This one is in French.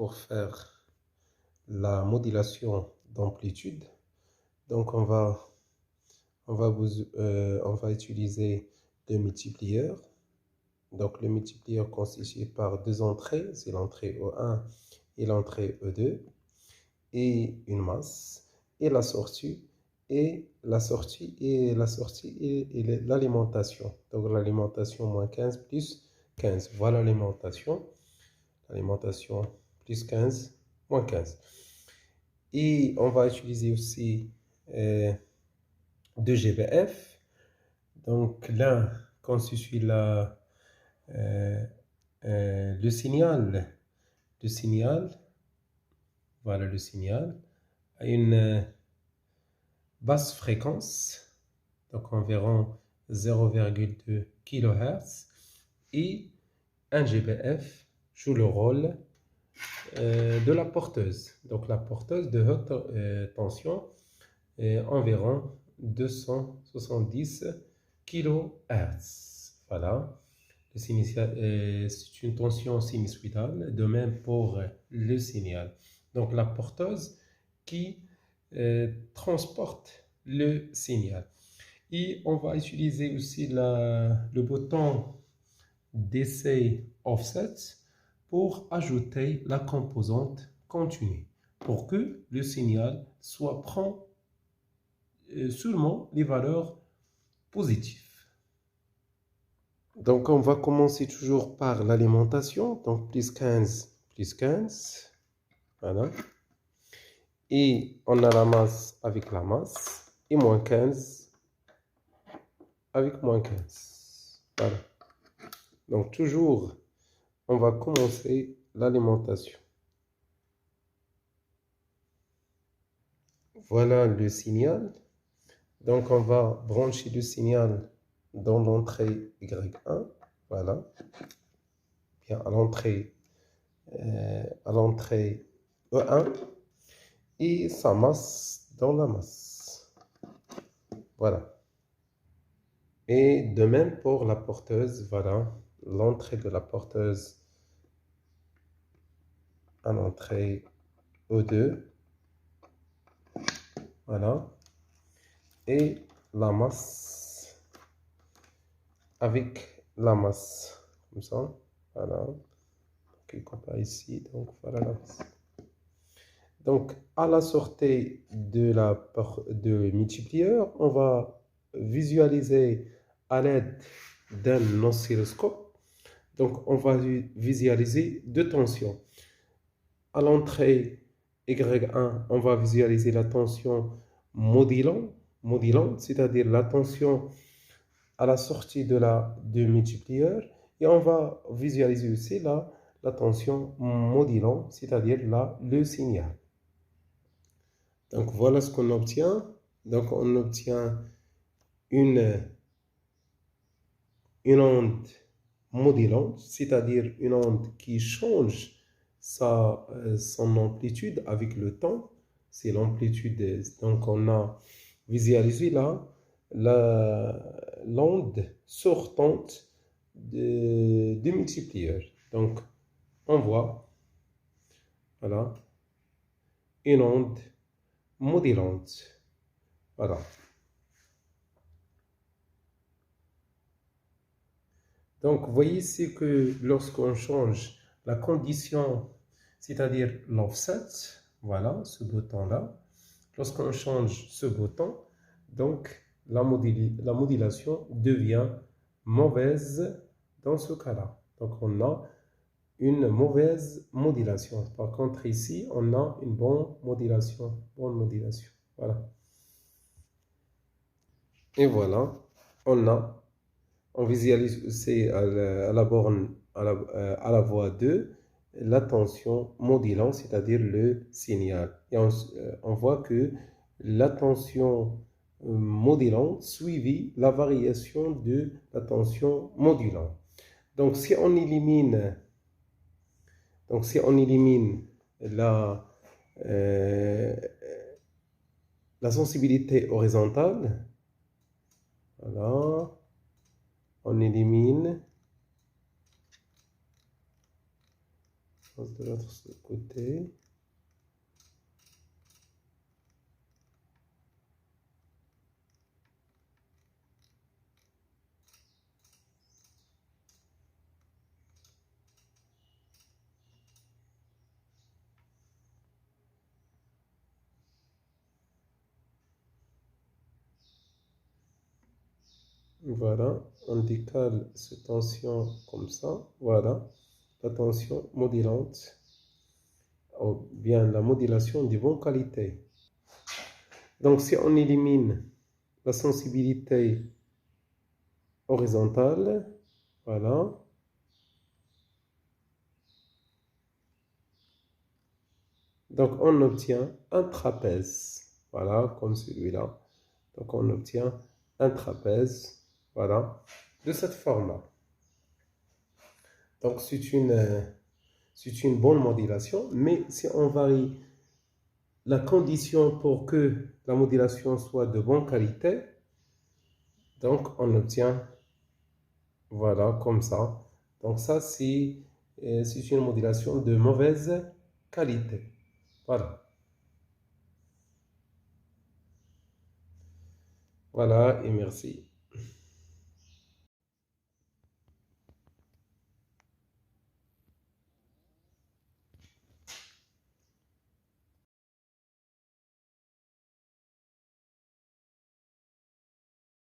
pour faire la modulation d'amplitude. Donc on va utiliser le multiplieur. Donc le multiplieur constitué par deux entrées, c'est l'entrée E1 et l'entrée E2, et une masse, et la sortie, et l'alimentation. Donc l'alimentation moins 15 plus 15. Voilà l'alimentation. L'alimentation plus 15, moins 15. Et on va utiliser aussi 2 GBF. Donc l'un constitue le signal. Voilà le signal à une basse fréquence, donc environ 0,2 kHz, et 1 GBF joue le rôle de la porteuse. Donc la porteuse de haute tension est environ 270 kHz. Voilà. C'est une tension sinusoïdale, de même pour le signal. Donc la porteuse qui transporte le signal. Et on va utiliser aussi le bouton d'essai offset pour ajouter la composante continue, pour que le signal prend seulement les valeurs positives. Donc on va commencer toujours par l'alimentation, donc plus 15, voilà. Et on a la masse avec la masse, et moins 15 avec moins 15. Voilà. Donc toujours, on va commencer l'alimentation. Voilà le signal. Donc on va brancher le signal dans l'entrée Y1. Voilà. Bien à l'entrée E1. Et sa masse dans la masse. Voilà. Et de même pour la porteuse, voilà, l'entrée de la porteuse à l'entrée E2, voilà, et la masse avec la masse, comme ça, voilà, ok, compare ici, donc voilà la masse. Donc à la sortie de multiplieur, on va visualiser à l'aide d'un oscilloscope. Donc, on va visualiser deux tensions. À l'entrée Y1, on va visualiser la tension modulante, c'est-à-dire la tension à la sortie du multiplieur. Et on va visualiser aussi la tension modulante, c'est-à-dire le signal. Donc, voilà ce qu'on obtient. Donc, on obtient une onde modulante, c'est-à-dire une onde qui change son amplitude avec le temps. C'est l'amplitude. Donc, on a visualisé là l'onde sortante du multiplieur. Donc, on voit, voilà, une onde modulante. Voilà. Donc, vous voyez ici que lorsqu'on change la condition, c'est-à-dire l'offset, voilà, ce bouton-là, lorsqu'on change ce bouton, donc la modulation devient mauvaise dans ce cas-là. Donc, on a une mauvaise modulation. Par contre, ici, on a une bonne modulation. Voilà. Et voilà, on visualise aussi à la borne, à la voie 2, la tension modulante, c'est-à-dire le signal. Et on voit que la tension modulante suivit la variation de la tension modulante. Donc, si on élimine la sensibilité horizontale, voilà, on élimine de l'autre côté. Voilà, on décale cette tension comme ça. Voilà, la tension modulante, ou bien la modulation de bonne qualité. Donc, si on élimine la sensibilité horizontale, voilà. Donc, on obtient un trapèze. Voilà, comme celui-là. Donc, on obtient un trapèze. Voilà, de cette forme-là. Donc, c'est une bonne modulation, mais si on varie la condition pour que la modulation soit de bonne qualité, donc on obtient, voilà, comme ça. Donc ça, c'est une modulation de mauvaise qualité. Voilà. Voilà, et merci.